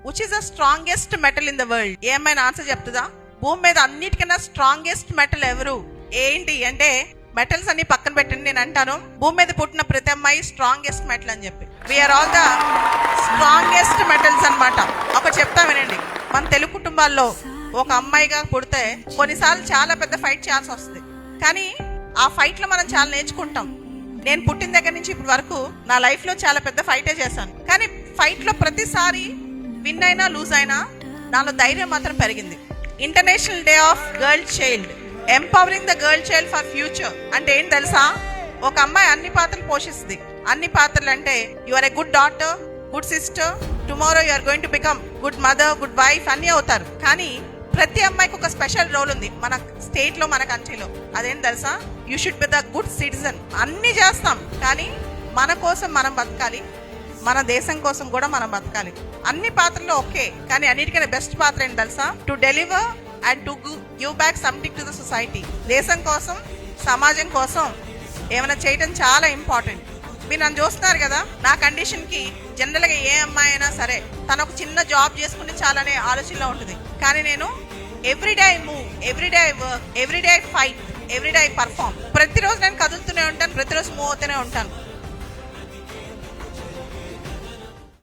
Which is the strongest metal in the world? ఏమైనా answer చెప్తుందా? భూమి మీద అన్నిటికన్నా స్ట్రాంగెస్ట్ మెటల్ ఎవరు? ఏంటి అంటే మెటల్స్ అన్ని పక్కన పెట్టండి, నేను అంటాను భూమి మీద పుట్టిన ప్రతి అమ్మాయి స్ట్రాంగెస్ట్ మెటల్ అని చెప్పి. We are all the strongest metals అన్నమాట. ఒక చెప్తా వినండి, మన తెలుగు కుటుంబాల్లో ఒక అమ్మాయిగా పుడితే కొన్నిసార్లు చాలా పెద్ద ఫైట్ చేయాల్సి వస్తుంది. కానీ ఆ ఫైట్ లో మనం చాలా నేర్చుకుంటాం. నేను పుట్టిన దగ్గర నుంచి ఇప్పటి వరకు నా లైఫ్ లో చాలా పెద్ద ఫైటే చేశాను. కానీ ఫైట్ లో ప్రతిసారి విన్ అయినా లూజ్ అయినా నాలో ధైర్యం మాత్రం పెరిగింది. International day of girl child, empowering the girl child for future అంటే ఏంటి తెలుసా? ఒక అమ్మాయి అన్ని పాత్రలు పోషిస్తుంది. అన్ని పాత్రలు అంటే you are a good daughter, good sister, tomorrow you are going to become good mother, good wife అన్నీ అవుతారు. కానీ ప్రతి అమ్మాయికి ఒక స్పెషల్ రోల్ ఉంది మన స్టేట్ లో, మన కంట్రీలో. అదేం తెలుసా? You should be the good citizen. అన్ని చేస్తాం కానీ మన కోసం మనం బతకాలి, మన దేశం కోసం కూడా మనం బతకాలి. అన్ని పాత్రలు ఓకే, కానీ అన్నిటికన్నా బెస్ట్ పాత్ర ఏంటి తెలుసా? To deliver and to give back something to the society. దేశం కోసం, సమాజం కోసం ఏమైనా చేయడం చాలా ఇంపార్టెంట్. మీరు నన్ను చూస్తున్నారు కదా, నా కండిషన్కి జనరల్గా ఏ అమ్మాయి అయినా సరే తను ఒక చిన్న జాబ్ చేసుకుంటే చాలనే ఆలోచనలో ఉంటుంది. కానీ నేను everyday I move, everyday I work, everyday I fight, everyday I perform. ప్రతిరోజు నేను కదులుతూనే ఉంటాను, ప్రతిరోజు మూవ్ అవుతూనే ఉంటాను.